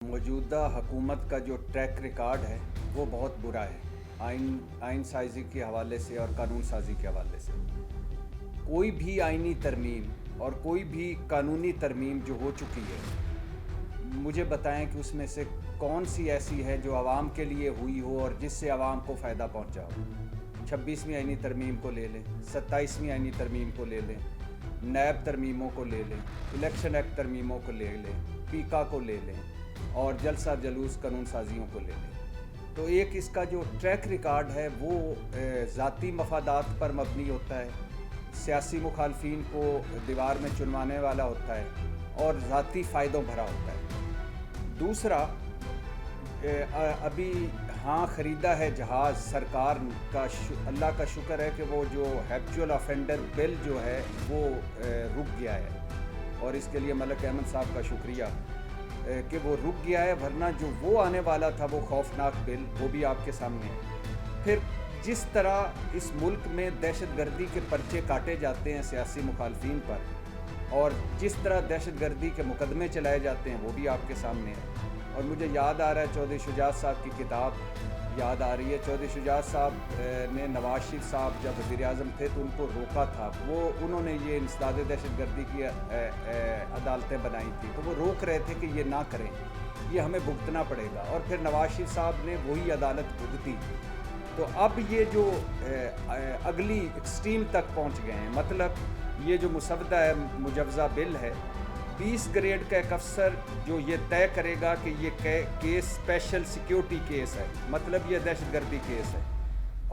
मौजूदा हुकूमत का जो ट्रैक रिकॉर्ड है वो बहुत बुरा है, आइन साजी के हवाले से और कानून साजी के हवाले से। कोई भी आइनी तरमीम और कोई भी कानूनी तरमीम जो हो चुकी है, मुझे बताएं कि उसमें से कौन सी ऐसी है जो आवाम के लिए हुई हो और जिससे आवाम को फ़ायदा पहुंचा हो। 26वीं आइनी तरमीम को ले लें, 27वीं आइनी तरमीम को ले लें, नैब तरमीमों को ले लें, इलेक्शन एक्ट तरमीमों को ले लें, पीका को ले लें और जलसा जलूस कानून साजियों को ले लें। तो एक इसका जो ट्रैक रिकॉर्ड है वो ज़ाती मफादात पर मबनी होता है, सियासी मुखालफिन को दीवार में चुनवाने वाला होता है और ज़ाती फ़ायदों भरा होता है। दूसरा, अभी हाँ ख़रीदा है जहाज़ सरकार का, अल्लाह का शुक्र है कि वो जो हैबिचुअल ऑफेंडर बिल जो है वो रुक गया है और इसके लिए मलिक अहमद साहब का शुक्रिया कि वो रुक गया है, वरना जो वो आने वाला था वो खौफनाक बिल वो भी आपके सामने है। फिर जिस तरह इस मुल्क में दहशतगर्दी के पर्चे काटे जाते हैं सियासी मुखालफिन पर और जिस तरह दहशतगर्दी के मुकदमे चलाए जाते हैं वो भी आपके सामने है। और मुझे याद आ रहा है चौधरी शुजात साहब की किताब याद आ रही है। चौधरी शुजात साहब ने नवाज शरीफ साहब जब वज़ीर आज़म थे तो उनको रोका था, उन्होंने ये इंसदाद दहशतगर्दी की अदालतें बनाई थी, तो वो रोक रहे थे कि ये ना करें, ये हमें भुगतना पड़ेगा। और फिर नवाज शरीफ साहब ने वही अदालत भुगती। तो अब ये जो अगली एक्सट्रीम तक पहुंच गए हैं, मतलब ये जो मुसवदा है, मुजवज़ा बिल है, 20 ग्रेड का एक अफसर जो ये तय करेगा कि ये केस स्पेशल सिक्योरिटी केस है, मतलब ये दहशतगर्दी केस है,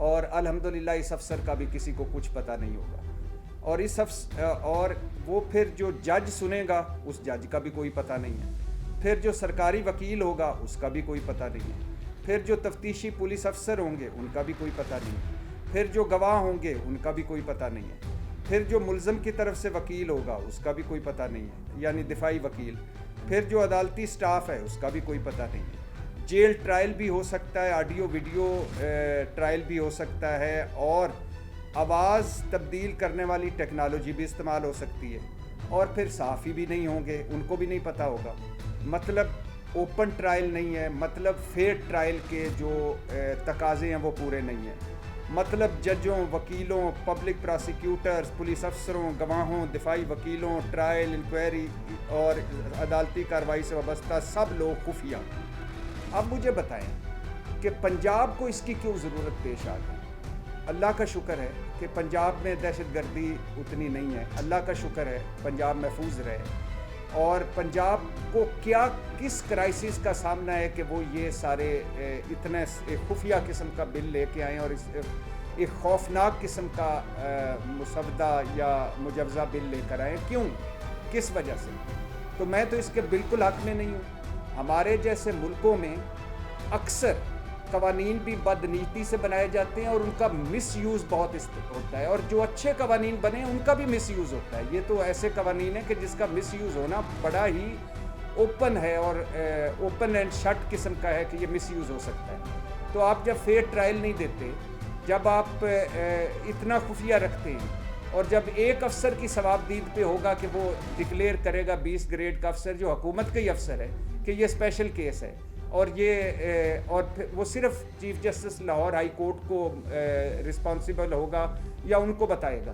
और अल्हम्दुलिल्लाह इस अफसर का भी किसी को कुछ पता नहीं होगा। और वो फिर जो जज सुनेगा उस जज का भी कोई पता नहीं है, फिर जो सरकारी वकील होगा उसका भी कोई पता नहीं है, फिर जो तफ्तीशी पुलिस अफसर होंगे उनका भी कोई पता नहीं है, फिर जो गवाह होंगे उनका भी कोई पता नहीं है, फिर जो मुल्ज़म की तरफ से वकील होगा उसका भी कोई पता नहीं है, यानी दिफाई वकील, फिर जो अदालती स्टाफ है उसका भी कोई पता नहीं है। जेल ट्रायल भी हो सकता है, ऑडियो वीडियो ट्रायल भी हो सकता है, और आवाज़ तब्दील करने वाली टेक्नोलॉजी भी इस्तेमाल हो सकती है। और फिर सहाफ़ी भी नहीं होंगे, उनको भी नहीं पता होगा, मतलब ओपन ट्रायल नहीं है, मतलब फेयर ट्रायल के जो तकाज़े हैं वो पूरे नहीं हैं, मतलब जजों, वकीलों, पब्लिक प्रोसिक्यूटर्स, पुलिस अफसरों, गवाहों, दिफाई वकीलों, ट्रायल, इंक्वायरी और अदालती कार्रवाई से वाबस्ता सब लोग खुफिया। अब मुझे बताएं कि पंजाब को इसकी क्यों ज़रूरत पेश आ गई। अल्लाह का शुक्र है कि पंजाब में दहशतगर्दी उतनी नहीं है, अल्लाह का शुक्र है पंजाब महफूज रहे। और पंजाब को किस क्राइसिस का सामना है कि वो ये सारे इतने खुफिया किस्म का बिल लेके आए और एक खौफनाक किस्म का मुसवदा या मुजवज़ा बिल लेकर आए, क्यों, किस वजह से। तो मैं तो इसके बिल्कुल हक़ में नहीं हूँ। हमारे जैसे मुल्कों में अक्सर कवानीन भी बदनीति से बनाए जाते हैं और उनका मिसयूज़ बहुत होता है, और जो अच्छे कवानीन बने उनका भी मिसयूज़ होता है। ये तो ऐसे कवानीन है कि जिसका मिसयूज़ होना बड़ा ही ओपन है और ओपन एंड शट किस्म का है कि ये मिसयूज़ हो सकता है। तो आप जब फेयर ट्रायल नहीं देते, जब आप इतना खुफिया रखते हैं, और जब एक अफसर की सवाबदीद पे होगा कि वो डिक्लेयर करेगा 20 ग्रेड का अफसर जो हुकूमत का ही अफसर है कि ये स्पेशल केस है, और ये और वो सिर्फ chief justice Lahore high court को रिस्पॉन्सिबल होगा या उनको बताएगा,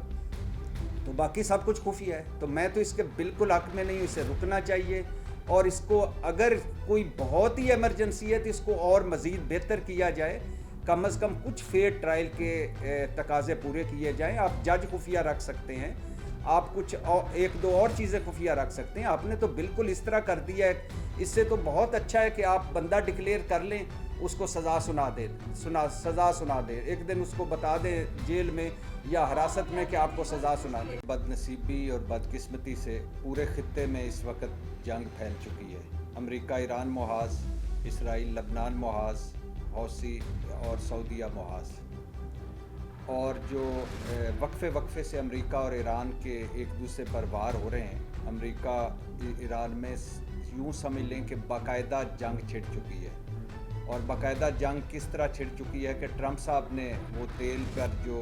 तो बाकी सब कुछ खुफिया है। तो मैं तो इसके बिल्कुल हक़ में नहीं, इसे रुकना चाहिए, और इसको अगर कोई बहुत ही इमरजेंसी है तो इसको और मज़ीद बेहतर किया जाए, कम अज़ कम कुछ फेयर ट्रायल के तकाज़े पूरे किए जाएँ। आप जज खुफिया रख सकते हैं, आप कुछ एक दो और चीज़ें खुफिया रख सकते हैं, आपने तो बिल्कुल इस तरह कर दिया है। इससे तो बहुत अच्छा है कि आप बंदा डिक्लेयर कर लें, उसको सज़ा सुना दे, एक दिन उसको बता दें जेल में या हिरासत में कि आपको सज़ा सुना दे। बदनसीबी और बदकिस्मती से पूरे ख़ित्ते में इस वक्त जंग फैल चुकी है। अमेरिका ईरान मुहाज़, इसराइल लबनान मुहाज़, हौसी और सऊदीया मुहाज़, और जो वक्फे से अमेरिका और ईरान के एक दूसरे पर वार हो रहे हैं। अमेरिका ईरान में यूँ समझ लें कि बाकायदा जंग छिड़ चुकी है, और बाकायदा जंग किस तरह छिड़ चुकी है कि ट्रंप साहब ने वो तेल पर जो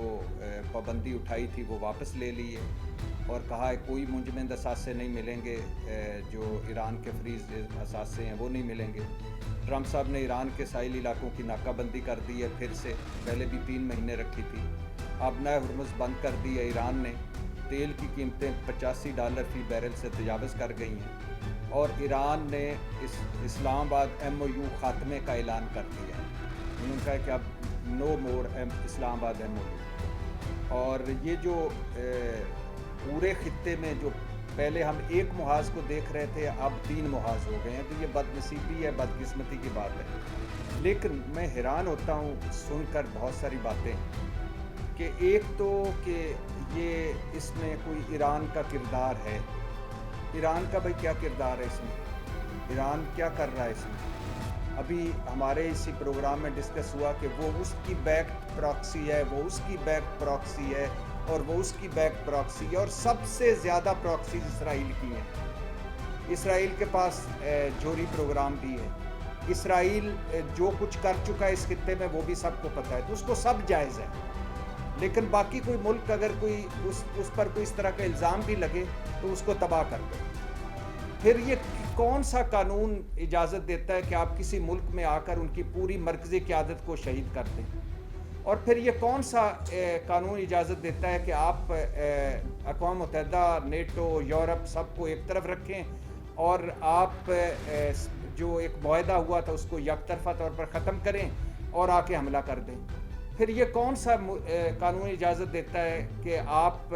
पाबंदी उठाई थी वो वापस ले ली है, اور کہا ہے کوئی منجمد اثاثے نہیں ملیں گے، جو ایران کے فریز اثاثے ہیں وہ نہیں ملیں گے۔ ٹرمپ صاحب نے ایران کے ساحلی علاقوں کی ناکہ بندی کر دی ہے پھر سے، پہلے بھی 3 مہینے رکھی تھی، اب نئے ہرمز بند کر دی ہے ایران نے۔ تیل کی قیمتیں $85 فی بیرل سے تجاوز کر گئی ہیں، اور ایران نے اسلام آباد MOU خاتمے کا اعلان کر دیا ہے۔ انہوں نے کہا کہ اب نو مور اسلام آباد MOU۔ اور یہ جو پورے خطے میں جو پہلے ہم ایک محاذ کو دیکھ رہے تھے، اب 3 محاذ ہو گئے ہیں، تو یہ بد نصیبی ہے، بدقسمتی کی بات ہے۔ لیکن میں حیران ہوتا ہوں سن کر بہت ساری باتیں، کہ ایک تو کہ یہ اس میں کوئی ایران کا کردار ہے۔ ایران کا بھائی کیا کردار ہے اس میں؟ ایران کیا کر رہا ہے اس میں؟ ابھی ہمارے اسی پروگرام میں ڈسکس ہوا کہ وہ اس کی بیک پراکسی ہے، وہ اس کی بیک پراکسی ہے، اور وہ اس کی بیک پراکسی ہے، اور سب سے زیادہ پراکسیز اسرائیل کی ہیں۔ اسرائیل کے پاس جوہری پروگرام بھی ہے۔ اسرائیل جو کچھ کر چکا ہے اس خطے میں وہ بھی سب کو پتہ ہے، تو اس کو سب جائز ہے۔ لیکن باقی کوئی ملک اگر کوئی اس پر کوئی اس طرح کا الزام بھی لگے تو اس کو تباہ کر دے۔ پھر یہ کون سا قانون اجازت دیتا ہے کہ آپ کسی ملک میں آ کر ان کی پوری مرکزی قیادت کو شہید کر دیں؟ اور پھر یہ کون سا قانون اجازت دیتا ہے کہ آپ اقوام متحدہ، نیٹو، یورپ سب کو ایک طرف رکھیں، اور آپ جو ایک معاہدہ ہوا تھا اس کو یک طرفہ طور پر ختم کریں اور آ کے حملہ کر دیں؟ پھر یہ کون سا قانون اجازت دیتا ہے کہ آپ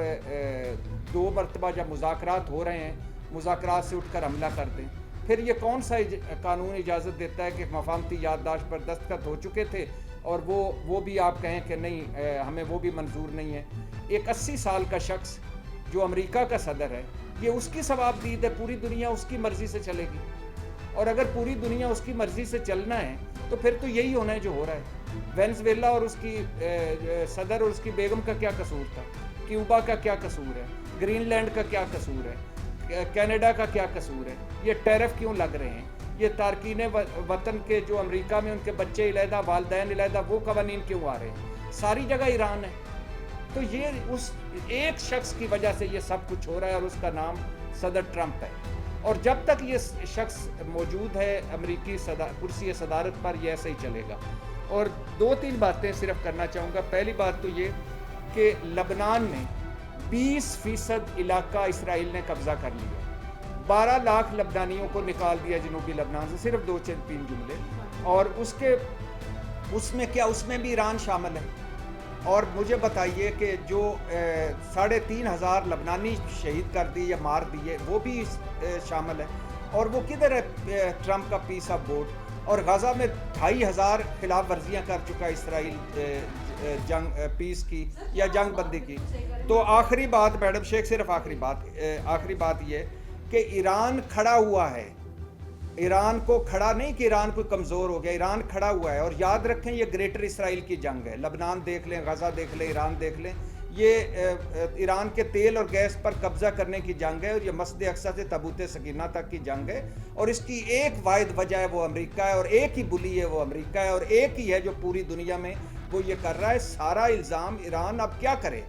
2 مرتبہ جب مذاکرات ہو رہے ہیں، مذاکرات سے اٹھ کر حملہ کر دیں؟ پھر یہ کون سا قانون اجازت دیتا ہے کہ مفاہمتی یادداشت پر دستخط ہو چکے تھے اور وہ بھی آپ کہیں کہ نہیں، ہمیں وہ بھی منظور نہیں ہے؟ ایک 80 سال کا شخص جو امریکہ کا صدر ہے، یہ اس کی ثواب دید ہے، پوری دنیا اس کی مرضی سے چلے گی، اور اگر پوری دنیا اس کی مرضی سے چلنا ہے تو پھر تو یہی ہونا ہے جو ہو رہا ہے۔ وینزویلا اور اس کی صدر اور اس کی بیگم کا کیا قصور تھا؟ کیوبا کا کیا قصور ہے؟ گرین لینڈ کا کیا قصور ہے؟ کینیڈا کا کیا قصور ہے؟ یہ ٹیرف کیوں لگ رہے ہیں؟ یہ تارکین وطن کے جو امریکہ میں ان کے بچے علیحدہ، والدین علیحدہ، وہ قوانین کیوں آ رہے ہیں؟ ساری جگہ ایران ہے۔ تو یہ اس ایک شخص کی وجہ سے یہ سب کچھ ہو رہا ہے، اور اس کا نام صدر ٹرمپ ہے۔ اور جب تک یہ شخص موجود ہے امریکی کرسی صدارت پر، یہ ایسے ہی چلے گا۔ اور 2-3 باتیں صرف کرنا چاہوں گا۔ پہلی بات تو یہ کہ لبنان میں 20% علاقہ اسرائیل نے قبضہ کر لیا، 12 لاکھ لبنانیوں کو نکال دیا جنوبی لبنان سے، صرف 2-3 جملے۔ اور اس میں کیا، اس میں بھی ایران شامل ہے؟ اور مجھے بتائیے کہ جو 3,500 لبنانی شہید کر دیے یا مار دیے، وہ بھی شامل ہے؟ اور وہ کدھر ہے ٹرمپ کا پیس آف بورڈ؟ اور غزہ میں 2,500 خلاف ورزیاں کر چکا اسرائیل جنگ پیس کی یا جنگ بندی کی۔ تو آخری بات میڈم شیخ، صرف آخری بات یہ کہ ایران کھڑا ہوا ہے۔ ایران کو کھڑا نہیں کہ ایران کوئی کمزور ہو گیا، ایران کھڑا ہوا ہے۔ اور یاد رکھیں یہ گریٹر اسرائیل کی جنگ ہے۔ لبنان دیکھ لیں، غزہ دیکھ لیں، ایران دیکھ لیں، یہ ایران کے تیل اور گیس پر قبضہ کرنے کی جنگ ہے، اور یہ مسجد اقصی سے تابوت سکینہ تک کی جنگ ہے۔ اور اس کی ایک واحد وجہ ہے وہ امریکہ ہے، اور ایک ہی بلی ہے وہ امریکہ ہے، اور ایک ہی ہے جو پوری دنیا میں وہ یہ کر رہا ہے۔ سارا الزام ایران اب کیا کرے؟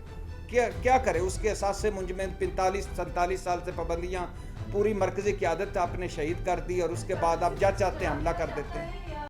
کیا کرے؟ اس کے اثاثے سے منجمد 45-47 سال سے پابندیاں، پوری مرکزی قیادت آپ نے شہید کر دی، اور اس کے بعد آپ جب چاہتے ہیں حملہ کر دیتے ہیں۔